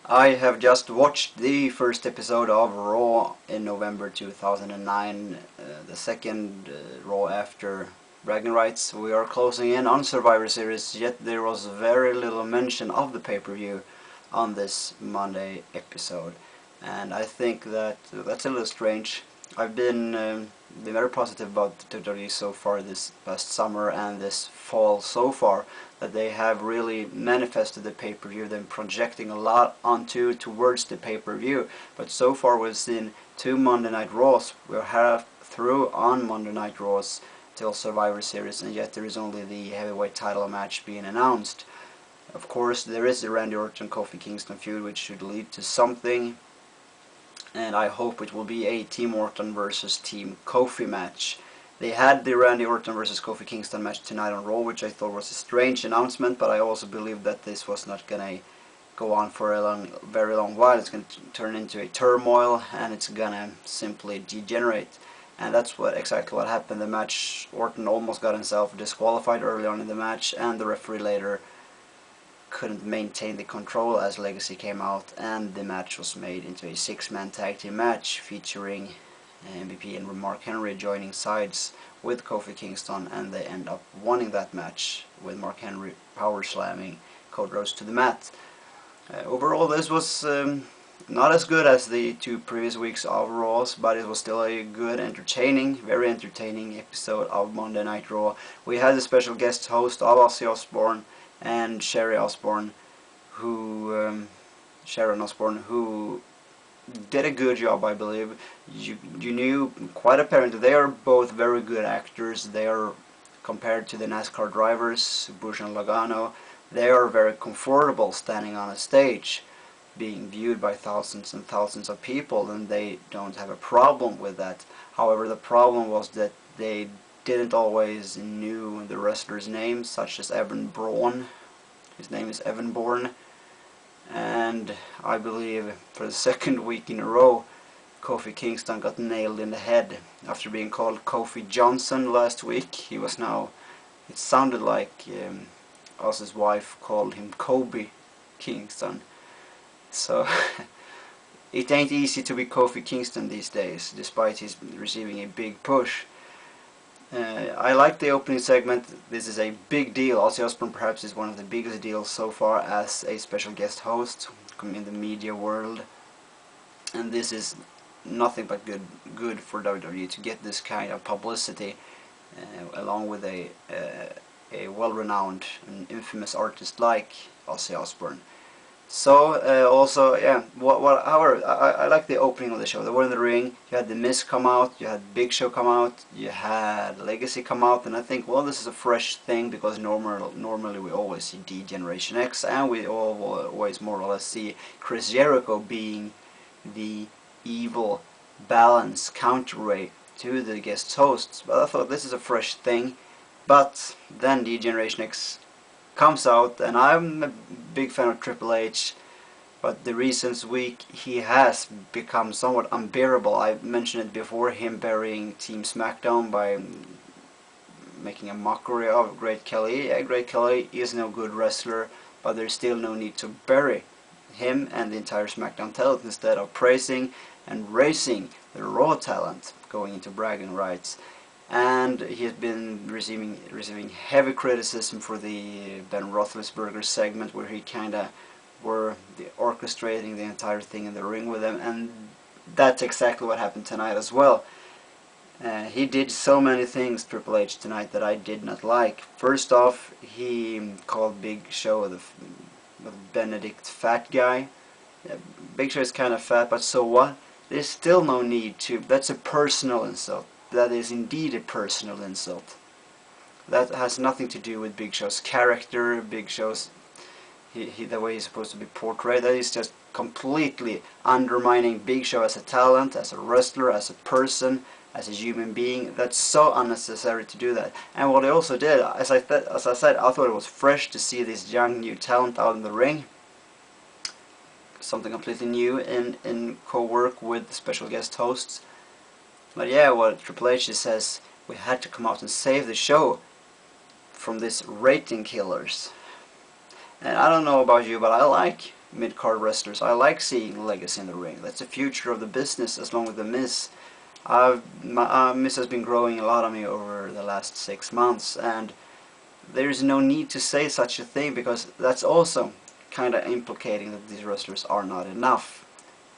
I have just watched the first episode of RAW in November 2009, the second RAW after Bragging Rights. We are closing in on Survivor Series, yet there was very little mention of the pay-per-view on this Monday episode. And I think that's a little strange. I've been very positive about the WWE so far this past summer and this fall so far, that they have really manifested the pay-per-view, then projecting a lot towards the pay-per-view. But so far we've seen 2 Monday Night Raws. We're half through on Monday Night Raws till Survivor Series, and yet there is only the heavyweight title match being announced. Of course, there is the Randy Orton-Kofi Kingston feud, which should lead to something, and I hope it will be a Team Orton versus Team Kofi match. They had the Randy Orton versus Kofi Kingston match tonight on Raw, which I thought was a strange announcement, but I also believe that this was not going to go on for a very long while. It's going to turn into a turmoil, and it's going to simply degenerate. And that's exactly what happened. The match, Orton almost got himself disqualified early on in the match, and the referee later couldn't maintain the control as Legacy came out, and the match was made into a 6-man tag team match featuring MVP and Mark Henry joining sides with Kofi Kingston, and they end up winning that match with Mark Henry power slamming Cody Rhodes to the mat. Overall, this was not as good as the 2 previous weeks of Raws, but it was still a good, very entertaining episode of Monday Night Raw. We had a special guest host of Ozzy Osbourne and Sharon Osbourne, who did a good job, I believe. You knew quite apparently they are both very good actors. They are, compared to the NASCAR drivers, Bush and Logano, they are very comfortable standing on a stage, being viewed by thousands and thousands of people, and they don't have a problem with that. However, the problem was that they didn't always knew the wrestlers' names, such as Evan Bourne. His name is Evan Bourne. And I believe for the second week in a row, Kofi Kingston got nailed in the head. After being called Kofi Johnson last week, it sounded like Ozzy's wife called him Kobe Kingston. So it ain't easy to be Kofi Kingston these days, despite his receiving a big push. I like the opening segment. This is a big deal. Ozzy Osbourne perhaps is one of the biggest deals so far as a special guest host in the media world, and this is nothing but good for WWE to get this kind of publicity, along with a well-renowned and infamous artist like Ozzy Osbourne. So also, yeah, I like the opening of the show. They were in the ring. You had The Miz come out, you had Big Show come out, you had Legacy come out, and I think, well, this is a fresh thing, because normally we always see D-Generation X, and we always more or less see Chris Jericho being the evil balance counterweight to the guest hosts. But I thought this is a fresh thing. But then D-Generation X comes out, and I'm a big fan of Triple H, but the recent week he has become somewhat unbearable. I mentioned it before, him burying Team SmackDown by making a mockery of Great Khali. Yeah, Great Khali is no good wrestler, but there's still no need to bury him and the entire SmackDown talent, instead of praising and raising the Raw talent going into Bragging Rights. And he has been receiving heavy criticism for the Ben Roethlisberger segment, where he kinda were orchestrating the entire thing in the ring with him, and that's exactly what happened tonight as well. He did so many things, Triple H, tonight that I did not like. First off, he called Big Show the Benedict fat guy. Big Show is kind of fat, but so what? There's still no need to. That's a personal insult. That is indeed a personal insult. That has nothing to do with Big Show's character, Big Show's the way he's supposed to be portrayed. That is just completely undermining Big Show as a talent, as a wrestler, as a person, as a human being. That's so unnecessary to do that. And what he also did, as I said, I thought it was fresh to see this young new talent out in the ring. Something completely new in co-work with special guest hosts. But yeah, what Triple H says, we had to come out and save the show from these rating killers. And I don't know about you, but I like mid-card wrestlers. I like seeing Legacy in the ring. That's the future of the business, as long as the Miz. Miz has been growing a lot on me over the last 6 months, and there's no need to say such a thing, because that's also kind of implicating that these wrestlers are not enough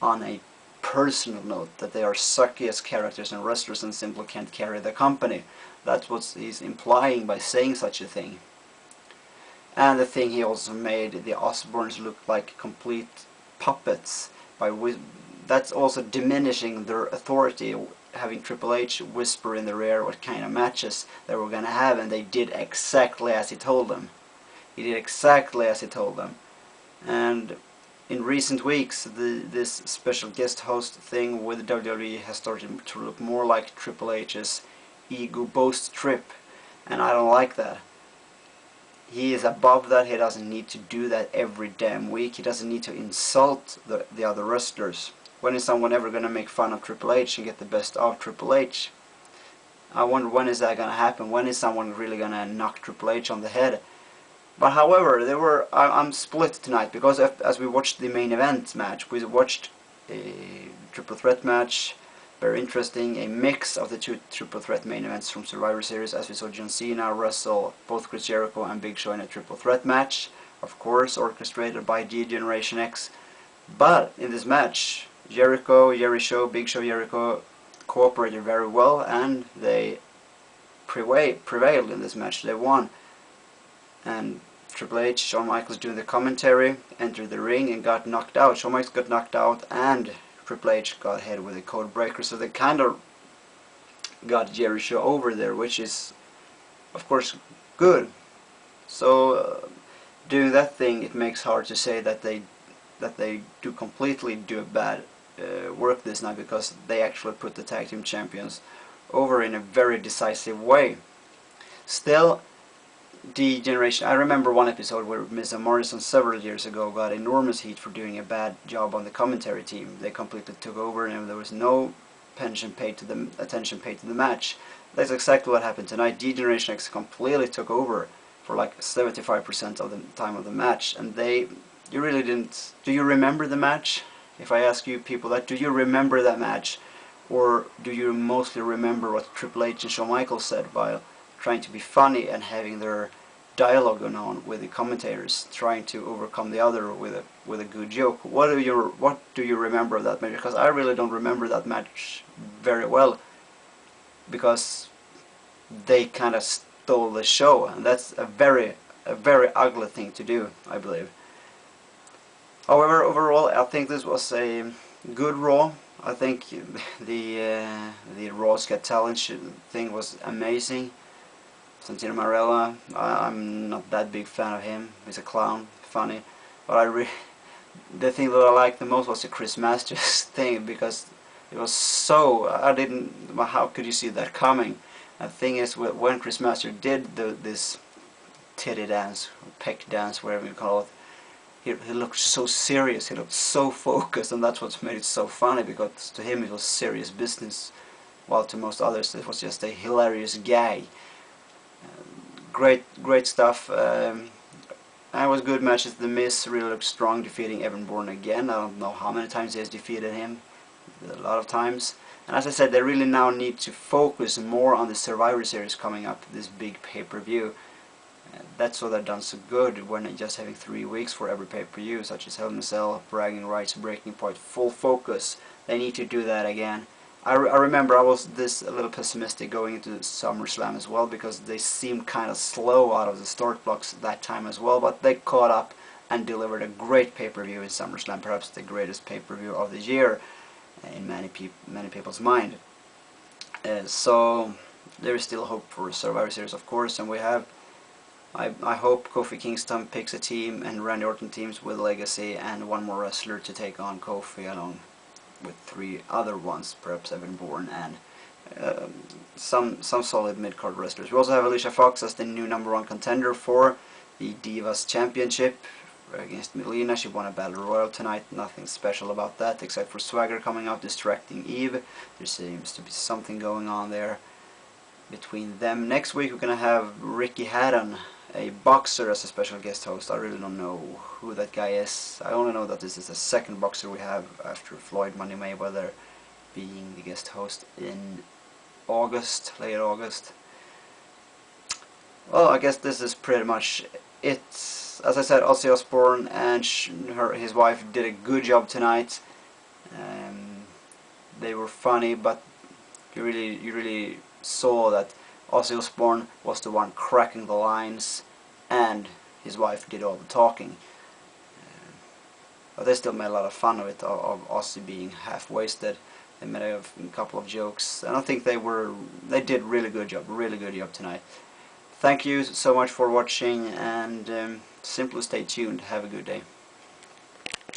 on a personal note, that they are sucky as characters and wrestlers and simply can't carry the company. That's what he's implying by saying such a thing. And the thing he also made the Osbournes look like complete puppets. That's also diminishing their authority, having Triple H whisper in their ear what kind of matches they were going to have, and they did exactly as he told them. He did exactly as he told them. And in recent weeks, this special guest host thing with WWE has started to look more like Triple H's ego boast trip, and I don't like that. He is above that. He doesn't need to do that every damn week. He doesn't need to insult the other wrestlers. When is someone ever going to make fun of Triple H and get the best of Triple H? I wonder, when is that going to happen? When is someone really going to knock Triple H on the head? But however, I'm split tonight, because as we watched the main event match, we watched a triple threat match, very interesting, a mix of the two triple threat main events from Survivor Series, as we saw John Cena wrestle both Chris Jericho and Big Show in a triple threat match, of course orchestrated by Generation X. But in this match, Jericho, Jerry Show, Big Show, Jericho cooperated very well, and they prevailed in this match. They won. And Triple H, Shawn Michaels doing the commentary, entered the ring and got knocked out. Shawn Michaels got knocked out, and Triple H got hit with a code breaker. So they kind of got Jerry Show over there, which is, of course, good. So doing that thing, it makes hard to say that they completely do a bad work this night, because they actually put the tag team champions over in a very decisive way. Still, the generation, I remember one episode where Miz and Morrison several years ago got enormous heat for doing a bad job on the commentary team. They completely took over, and there was no attention paid to the match. That's exactly what happened tonight. D-Generation X completely took over for like 75% of the time of the match, and you really didn't. Do you remember the match? If I ask you people that, do you remember that match, or do you mostly remember what Triple H and Shawn Michaels said while trying to be funny and having their dialogue going on with the commentators, trying to overcome the other with a good joke? What do you remember of that match? Because I really don't remember that match very well, because they kind of stole the show, and that's a very ugly thing to do, I believe. However, overall, I think this was a good Raw. I think the Raw's Got Talent thing was amazing. Santino Marella, I'm not that big fan of him. He's a clown, funny. But the thing that I liked the most was the Chris Masters thing, because it was so, how could you see that coming? The thing is, when Chris Masters did this titty dance, peck dance, whatever you call it, he looked so serious, he looked so focused, and that's what made it so funny, because to him it was serious business, while to most others it was just a hilarious gag. Great stuff. And it was good matches. The Miz really looked strong, defeating Evan Bourne again. I don't know how many times he has defeated him. A lot of times. And as I said, they really now need to focus more on the Survivor Series coming up, this big pay-per-view. That's what they've done so good, when just having 3 weeks for every pay-per-view, such as Hell in a Cell, Bragging Rights, Breaking Point, full focus. They need to do that again. I remember I was a little pessimistic going into SummerSlam as well, because they seemed kind of slow out of the start blocks that time as well, but they caught up and delivered a great pay-per-view in SummerSlam, perhaps the greatest pay-per-view of the year in many people's mind. So there is still hope for Survivor Series, of course, and we have, I hope Kofi Kingston picks a team and Randy Orton teams with Legacy and one more wrestler to take on Kofi, along with 3 other ones, perhaps Evan Bourne, and some solid mid-card wrestlers. We also have Alicia Fox as the new #1 contender for the Divas Championship against Melina. She won a Battle Royal tonight. Nothing special about that, except for Swagger coming out distracting Eve. There seems to be something going on there. between them. Next week we're gonna have Ricky Hatton, a boxer, as a special guest host. I really don't know who that guy is. I only know that this is the second boxer we have after Floyd Money Mayweather being the guest host in August, late August. Well, I guess this is pretty much it. As I said, Ozzy Osbourne and his wife did a good job tonight. They were funny, but you really saw that Ozzy Osbourne was the one cracking the lines, and his wife did all the talking. But they still made a lot of fun of it, of Ozzy being half wasted. They made a couple of jokes, and I think they did really good job tonight. Thank you so much for watching, and simply stay tuned. Have a good day.